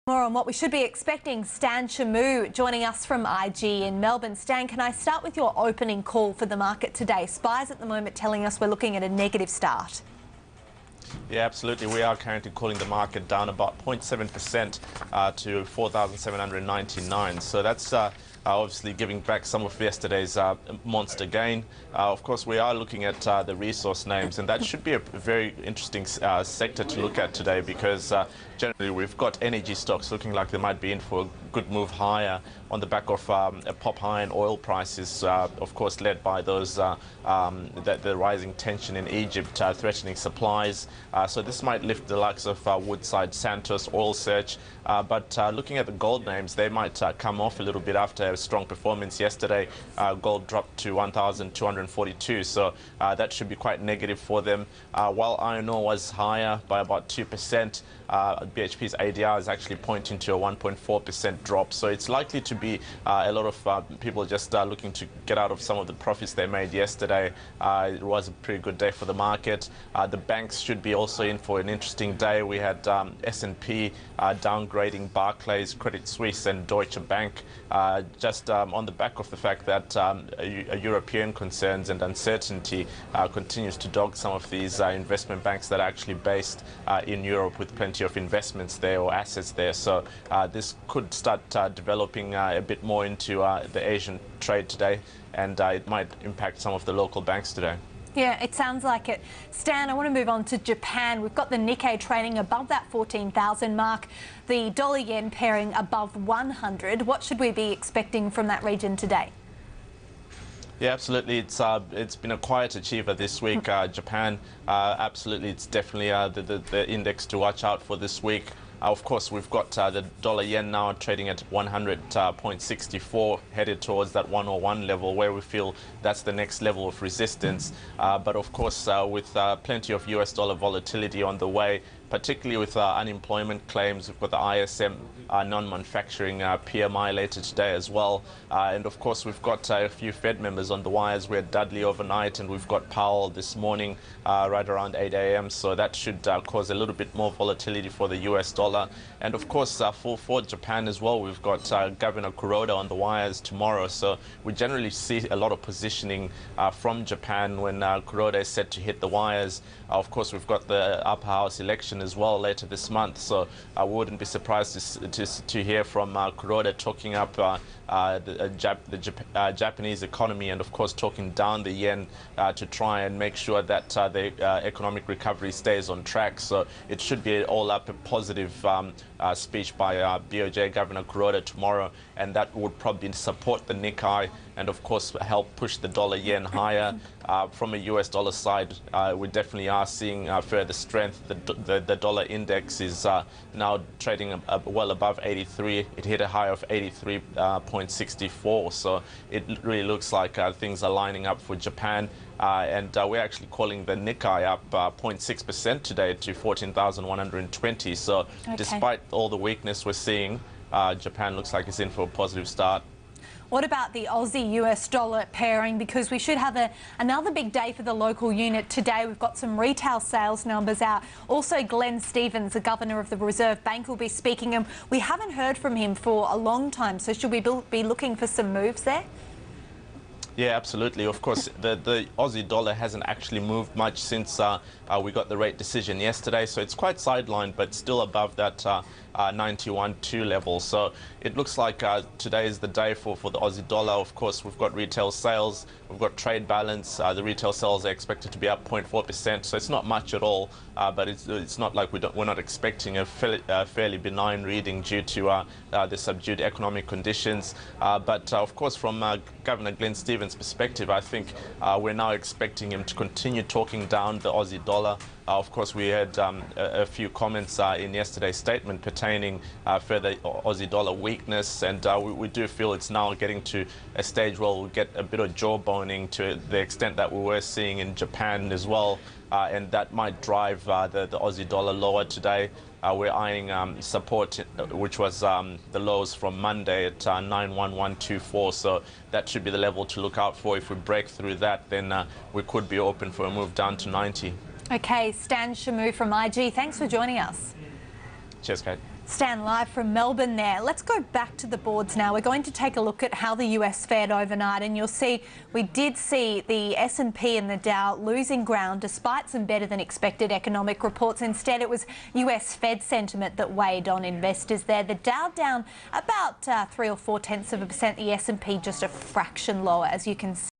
More on what we should be expecting. Stan Shamu joining us from IG in Melbourne. Stan, can I start with your opening call for the market today? Spies at the moment telling us we're looking at a negative start. Yeah, absolutely. We are currently calling the market down about 0.7% to 4,799. So that's obviously giving back some of yesterday's monster gain. Of course, we are looking at the resource names, and that should be a very interesting sector to look at today, because generally we've got energy stocks looking like they might be in for a good move higher on the back of a pop high in oil prices, of course led by those the rising tension in Egypt threatening supplies. So this might lift the likes of Woodside, Santos, Oil Search, but looking at the gold names, they might come off a little bit after a strong performance yesterday. Gold dropped to 1,242, so that should be quite negative for them. While iron ore was higher by about 2%, BHP's ADR is actually pointing to a 1.4% drop. So it's likely to be a lot of people just looking to get out of some of the profits they made yesterday. It was a pretty good day for the market. The banks should be also in for an interesting day. We had S&P downgrading Barclays, Credit Suisse and Deutsche Bank, just on the back of the fact that European concerns and uncertainty continues to dog some of these investment banks that are actually based in Europe with plenty of investments there or assets there. So this could start developing a bit more into the Asian trade today, and it might impact some of the local banks today. Yeah, it sounds like it. Stan, I want to move on to Japan. We've got the Nikkei trading above that 14,000 mark, the dollar-yen pairing above 100. What should we be expecting from that region today? Yeah, absolutely. It's been a quiet achiever this week. Japan, absolutely, it's definitely the index to watch out for this week. Of course, we've got the dollar-yen now trading at 100.64, headed towards that 101 level, where we feel that's the next level of resistance. But of course, with plenty of US dollar volatility on the way, particularly with unemployment claims. We've got the ISM non-manufacturing PMI later today as well. And of course, we've got a few Fed members on the wires. We had Dudley overnight, and we've got Powell this morning right around 8 a.m. So that should cause a little bit more volatility for the US dollar. And of course, for Japan as well, we've got Governor Kuroda on the wires tomorrow. So we generally see a lot of positioning from Japan when Kuroda is set to hit the wires. Of course, we've got the upper house election as well later this month, so I wouldn't be surprised to hear from Kuroda talking up the Japanese economy, and of course talking down the yen to try and make sure that the economic recovery stays on track. So it should be all up a positive speech by BOJ Governor Kuroda tomorrow, and that would probably support the Nikkei and of course help push the dollar-yen higher. From a US dollar side, we definitely are seeing further strength. The dollar index is now trading well above 83. It hit a high of 83.64, so it really looks like things are lining up for Japan. And we're actually calling the Nikkei up 0.6% today to 14,120. So despite all the weakness we're seeing, Japan looks like it's in for a positive start. What about the Aussie-US dollar pairing? Because we should have another big day for the local unit today. We've got some retail sales numbers out. Also, Glen Stevens, the Governor of the Reserve Bank, will be speaking, and we haven't heard from him for a long time. So should we be looking for some moves there? Yeah, absolutely. Of course, the Aussie dollar hasn't actually moved much since we got the rate decision yesterday. So it's quite sidelined, but still above that 91.2 level. So it looks like today is the day for the Aussie dollar. Of course, we've got retail sales, we've got trade balance. The retail sales are expected to be up 0.4%. So it's not much at all, but it's not like we're not expecting a fairly benign reading due to the subdued economic conditions. But of course, from Governor Glen Stevens' perspective, I think we're now expecting him to continue talking down the Aussie dollar. Of course, we had a few comments in yesterday's statement pertaining further Aussie dollar weakness, and we do feel it's now getting to a stage where we'll get a bit of jawboning to the extent that we were seeing in Japan as well, and that might drive the Aussie dollar lower today. We're eyeing support, which was the lows from Monday at 91124, so that should be the level to look out for. If we break through that, then we could be open for a move down to 90. Okay, Stan Shamu from IG, thanks for joining us. Cheers, Kate. Stan live from Melbourne there. Let's go back to the boards now. We're going to take a look at how the US fared overnight, and you'll see we did see the S&P and the Dow losing ground despite some better than expected economic reports. Instead, it was US Fed sentiment that weighed on investors there. The Dow down about 3 or 4 tenths of a percent, the S&P just a fraction lower, as you can see.